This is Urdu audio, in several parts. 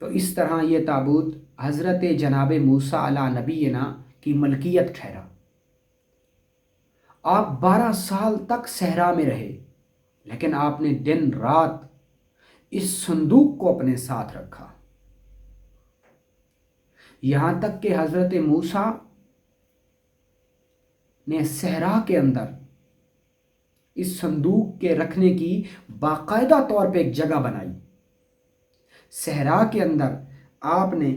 تو اس طرح یہ تابوت حضرت جناب موسیٰ علیہ نبینا کی ملکیت ٹھہرا۔ آپ 12 سال تک صحرا میں رہے، لیکن آپ نے دن رات اس صندوق کو اپنے ساتھ رکھا، یہاں تک کہ حضرت موسیٰ نے صحرا کے اندر اس صندوق کے رکھنے کی باقاعدہ طور پہ ایک جگہ بنائی۔ صحرا کے اندر آپ نے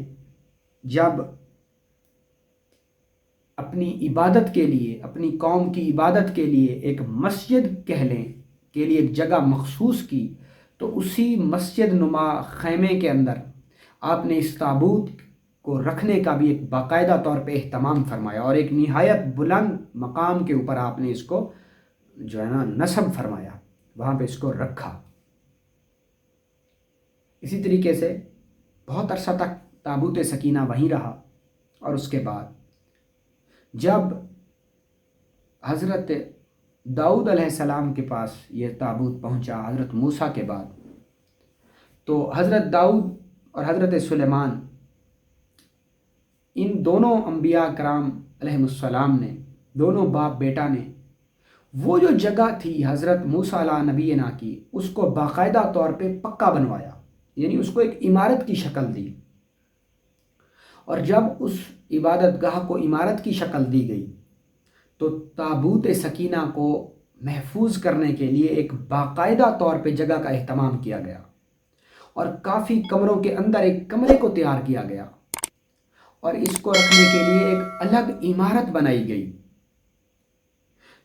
جب اپنی عبادت کے لیے، اپنی قوم کی عبادت کے لیے ایک مسجد کہہ لیں کے لیے ایک جگہ مخصوص کی، تو اسی مسجد نما خیمے کے اندر آپ نے اس تابوت کو رکھنے کا بھی ایک باقاعدہ طور پہ اہتمام فرمایا، اور ایک نہایت بلند مقام کے اوپر آپ نے اس کو جو ہے نا نصب فرمایا، وہاں پہ اس کو رکھا۔ اسی طریقے سے بہت عرصہ تک تابوت سکینہ وہیں رہا، اور اس کے بعد جب حضرت داؤد علیہ السلام کے پاس یہ تابوت پہنچا حضرت موسیٰ کے بعد، تو حضرت داؤد اور حضرت سلیمان، ان دونوں انبیاء کرام علیہ السلام نے، دونوں باپ بیٹا نے وہ جو جگہ تھی حضرت موسیٰ علیہ نبینا کی، اس کو باقاعدہ طور پہ پکا بنوایا، یعنی اس کو ایک عمارت کی شکل دی۔ اور جب اس عبادت گاہ کو عمارت کی شکل دی گئی، تو تابوت سکینہ کو محفوظ کرنے کے لیے ایک باقاعدہ طور پہ جگہ کا اہتمام کیا گیا، اور کافی کمروں کے اندر ایک کمرے کو تیار کیا گیا، اور اس کو رکھنے کے لیے ایک الگ عمارت بنائی گئی۔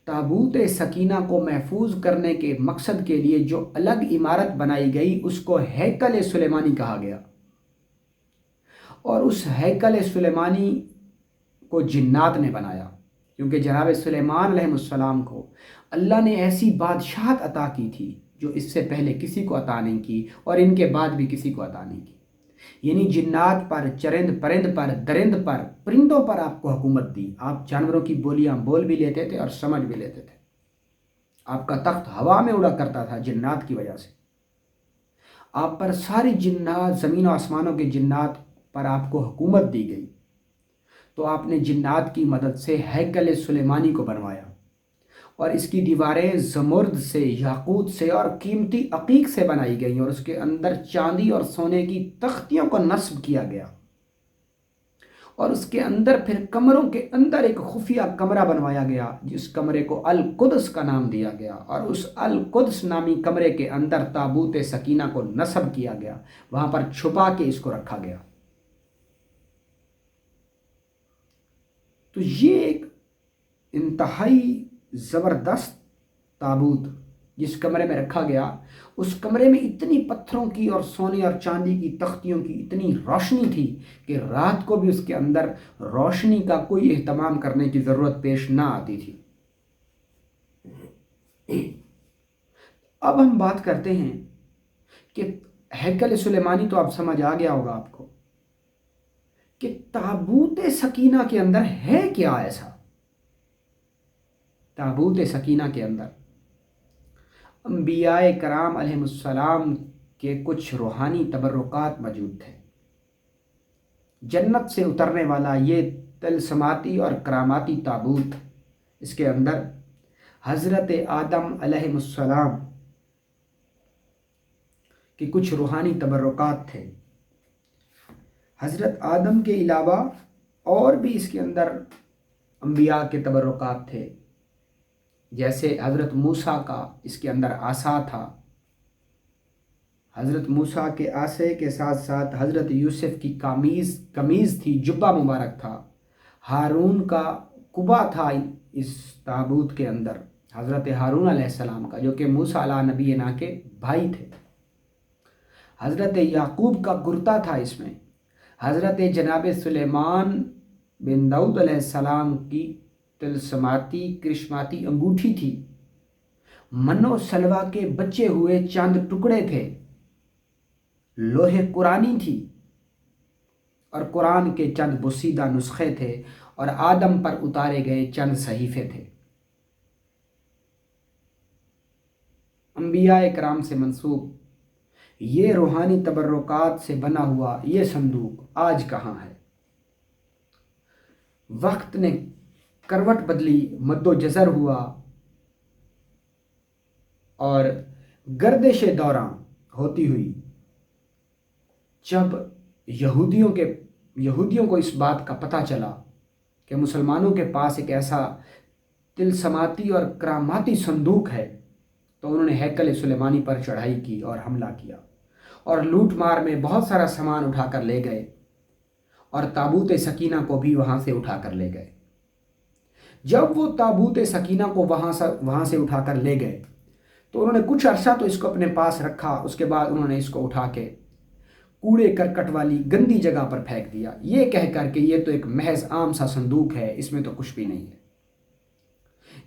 تابوت سکینہ کو محفوظ کرنے کے مقصد کے لیے جو الگ عمارت بنائی گئی، اس کو ہیکل سلیمانی کہا گیا، اور اس ہیکل سلیمانی کو جنات نے بنایا، کیونکہ جناب سلیمان علیہ السلام کو اللہ نے ایسی بادشاہت عطا کی تھی جو اس سے پہلے کسی کو عطا نہیں کی، اور ان کے بعد بھی کسی کو عطا نہیں کی۔ یعنی جنات پر، چرند پرند پر، درند پر، پرندوں پر آپ کو حکومت دی۔ آپ جانوروں کی بولیاں بول بھی لیتے تھے اور سمجھ بھی لیتے تھے۔ آپ کا تخت ہوا میں اڑا کرتا تھا جنات کی وجہ سے۔ آپ پر ساری جنات، زمین و آسمانوں کے جنات پر آپ کو حکومت دی گئی۔ تو آپ نے جنات کی مدد سے ہیکل سلیمانی کو بنوایا، اور اس کی دیواریں زمرد سے، یاقوت سے اور قیمتی عقیق سے بنائی گئیں، اور اس کے اندر چاندی اور سونے کی تختیوں کو نصب کیا گیا، اور اس کے اندر پھر کمروں کے اندر ایک خفیہ کمرہ بنوایا گیا، جس کمرے کو القدس کا نام دیا گیا، اور اس القدس نامی کمرے کے اندر تابوت سکینہ کو نصب کیا گیا، وہاں پر چھپا کے اس کو رکھا گیا۔ تو یہ ایک انتہائی زبردست تابوت جس کمرے میں رکھا گیا، اس کمرے میں اتنی پتھروں کی اور سونے اور چاندی کی تختیوں کی اتنی روشنی تھی کہ رات کو بھی اس کے اندر روشنی کا کوئی اہتمام کرنے کی ضرورت پیش نہ آتی تھی۔ اب ہم بات کرتے ہیں کہ ہیکل سلیمانی تو اب سمجھ آ گیا ہوگا آپ کو کہ تابوت سکینہ کے اندر ہے کیا ایسا۔ تابوت سکینہ کے اندر انبیاء کرام علیہ السلام کے کچھ روحانی تبرکات موجود تھے۔ جنت سے اترنے والا یہ طلسماتی اور کراماتی تابوت، اس کے اندر حضرت آدم علیہ السلام کے کچھ روحانی تبرکات تھے۔ حضرت آدم کے علاوہ اور بھی اس کے اندر انبیاء کے تبرکات تھے، جیسے حضرت موسیٰ کا اس کے اندر عصا تھا، حضرت موسیٰ کے عصے کے ساتھ ساتھ حضرت یوسف کی قمیض تھی، جبہ مبارک تھا، ہارون کا قبا تھا اس تابوت کے اندر، حضرت ہارون علیہ السلام کا، جو کہ موسیٰ علیہ نبینا کے بھائی تھے، حضرت یعقوب کا کرتا تھا اس میں، حضرت جناب سلیمان بن داؤد علیہ السلام کی طلسماتی کرشماتی انگوٹھی تھی، من و سلوا کے بچے ہوئے چند ٹکڑے تھے، لوح قرآنی تھی، اور قرآن کے چند بوسیدہ نسخے تھے، اور آدم پر اتارے گئے چند صحیفے تھے۔ انبیاء کرام سے منسوب یہ روحانی تبرکات سے بنا ہوا یہ صندوق آج کہاں ہے؟ وقت نے کروٹ بدلی، مد و جزر ہوا، اور گردش دوراں ہوتی ہوئی جب یہودیوں کو اس بات کا پتہ چلا کہ مسلمانوں کے پاس ایک ایسا طلسماتی اور کراماتی صندوق ہے، تو انہوں نے ہیکل سلیمانی پر چڑھائی کی اور حملہ کیا، اور لوٹ مار میں بہت سارا سامان اٹھا کر لے گئے، اور تابوت سکینہ کو بھی وہاں سے اٹھا کر لے گئے۔ جب وہ تابوت سکینہ کو وہاں سے اٹھا کر لے گئے تو انہوں نے کچھ عرصہ تو اس کو اپنے پاس رکھا، اس کے بعد انہوں نے اس کو اٹھا کے کوڑے کرکٹ والی گندی جگہ پر پھینک دیا، یہ کہہ کر کہ یہ تو ایک محض عام سا صندوق ہے، اس میں تو کچھ بھی نہیں ہے۔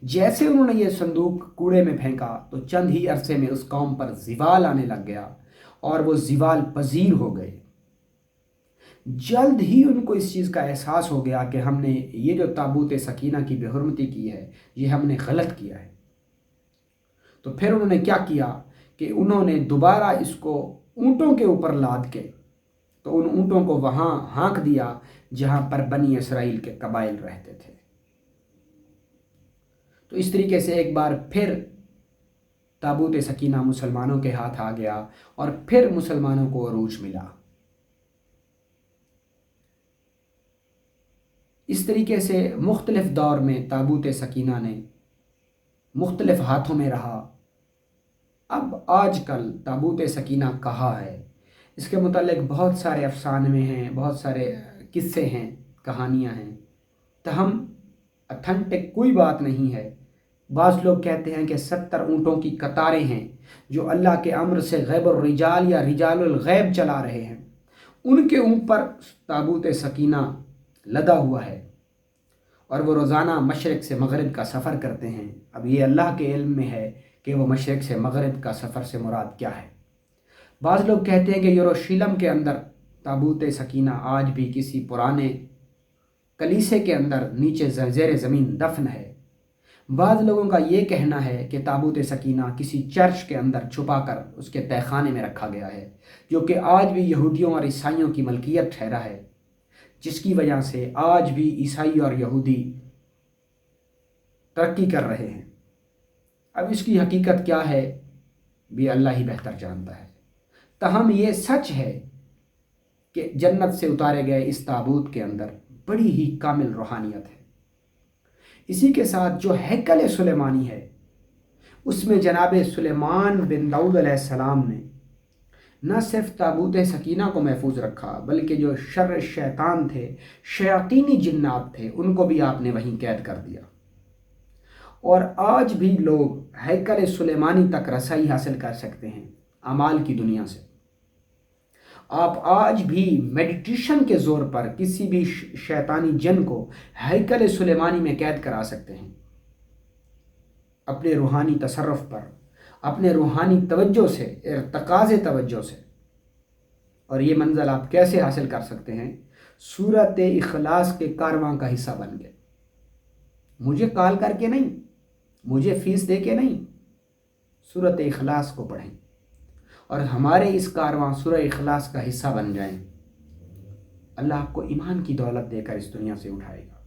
جیسے انہوں نے یہ صندوق کوڑے میں پھینکا تو چند ہی عرصے میں اس قوم پر زوال آنے لگ گیا، اور وہ زوال پذیر ہو گئے۔ جلد ہی ان کو اس چیز کا احساس ہو گیا کہ ہم نے یہ جو تابوت سکینہ کی بے حرمتی کی ہے، یہ ہم نے غلط کیا ہے۔ تو پھر انہوں نے کیا کیا کہ انہوں نے دوبارہ اس کو اونٹوں کے اوپر لاد کے تو ان اونٹوں کو وہاں ہانک دیا جہاں پر بنی اسرائیل کے قبائل رہتے تھے۔ تو اس طریقے سے ایک بار پھر تابوت سکینہ مسلمانوں کے ہاتھ آ گیا، اور پھر مسلمانوں کو عروج ملا۔ اس طریقے سے مختلف دور میں تابوت سکینہ نے مختلف ہاتھوں میں رہا۔ اب آج کل تابوت سکینہ کہاں ہے؟ اس کے متعلق بہت سارے افسانے ہیں، بہت سارے قصے ہیں، کہانیاں ہیں، تاہم اتھنٹک کوئی بات نہیں ہے۔ بعض لوگ کہتے ہیں کہ 70 اونٹوں کی قطاریں ہیں جو اللہ کے امر سے غیب الرجال یا رجال الغیب چلا رہے ہیں، ان کے اوپر تابوت سکینہ لدا ہوا ہے، اور وہ روزانہ مشرق سے مغرب کا سفر کرتے ہیں۔ اب یہ اللہ کے علم میں ہے کہ وہ مشرق سے مغرب کا سفر سے مراد کیا ہے۔ بعض لوگ کہتے ہیں کہ یروشلم کے اندر تابوت سکینہ آج بھی کسی پرانے کلیسے کے اندر نیچے زیر زمین دفن ہے۔ بعض لوگوں کا یہ کہنا ہے کہ تابوت سکینہ کسی چرچ کے اندر چھپا کر اس کے تہہ خانے میں رکھا گیا ہے، جو کہ آج بھی یہودیوں اور عیسائیوں کی ملکیت ٹھہرا ہے، جس کی وجہ سے آج بھی عیسائی اور یہودی ترقی کر رہے ہیں۔ اب اس کی حقیقت کیا ہے بھی اللہ ہی بہتر جانتا ہے، تاہم یہ سچ ہے کہ جنت سے اتارے گئے اس تابوت کے اندر بڑی ہی کامل روحانیت ہے۔ اسی کے ساتھ جو ہیکل سلیمانی ہے، اس میں جناب سلیمان بن داؤد علیہ السلام نے نہ صرف تابوت سکینہ کو محفوظ رکھا، بلکہ جو شر شیطان تھے، شیاطینی جنات تھے، ان کو بھی آپ نے وہیں قید کر دیا۔ اور آج بھی لوگ ہیکل سلیمانی تک رسائی حاصل کر سکتے ہیں اعمال کی دنیا سے۔ آپ آج بھی میڈیٹیشن کے زور پر کسی بھی شیطانی جن کو ہیکل سلیمانی میں قید کرا سکتے ہیں، اپنے روحانی تصرف پر، اپنے روحانی توجہ سے، ارتکاز توجہ سے۔ اور یہ منزل آپ کیسے حاصل کر سکتے ہیں؟ سورۃ اخلاص کے کارواں کا حصہ بن گئے، مجھے کال کر کے نہیں، مجھے فیس دے کے نہیں، سورۃ اخلاص کو پڑھیں اور ہمارے اس کارواں سورہ اخلاص کا حصہ بن جائیں۔ اللہ آپ کو ایمان کی دولت دے کر اس دنیا سے اٹھائے گا،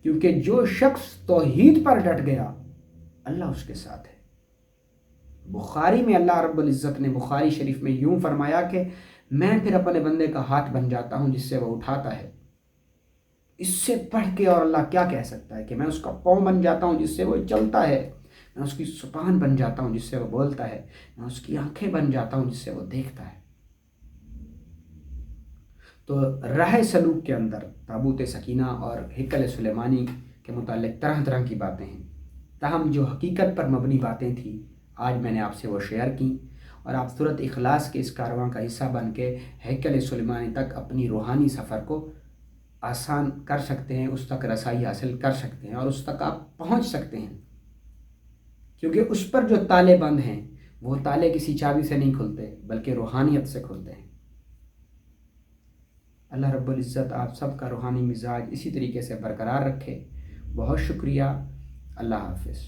کیونکہ جو شخص توحید پر ڈٹ گیا اللہ اس کے ساتھ ہے۔ بخاری میں اللہ رب العزت نے بخاری شریف میں یوں فرمایا کہ میں پھر اپنے بندے کا ہاتھ بن جاتا ہوں جس سے وہ اٹھاتا ہے۔ اس سے پڑھ کے اور اللہ کیا کہہ سکتا ہے کہ میں اس کا پاؤں بن جاتا ہوں جس سے وہ چلتا ہے، میں اس کی زبان بن جاتا ہوں جس سے وہ بولتا ہے، میں اس کی آنکھیں بن جاتا ہوں جس سے وہ دیکھتا ہے۔ تو راہ سلوک کے اندر تابوت سکینہ اور ہیکل سلیمانی کے متعلق طرح طرح کی باتیں ہیں، تاہم جو حقیقت پر مبنی باتیں تھیں آج میں نے آپ سے وہ شیئر کی، اور آپ سورۃ اخلاص کے اس کارواں کا حصہ بن کے ہیکل سلیمانی تک اپنی روحانی سفر کو آسان کر سکتے ہیں، اس تک رسائی حاصل کر سکتے ہیں، اور اس تک آپ پہنچ سکتے ہیں، کیونکہ اس پر جو تالے بند ہیں وہ تالے کسی چابی سے نہیں کھلتے بلکہ روحانیت سے کھلتے ہیں۔ اللہ رب العزت آپ سب کا روحانی مزاج اسی طریقے سے برقرار رکھے۔ بہت شکریہ، اللہ حافظ۔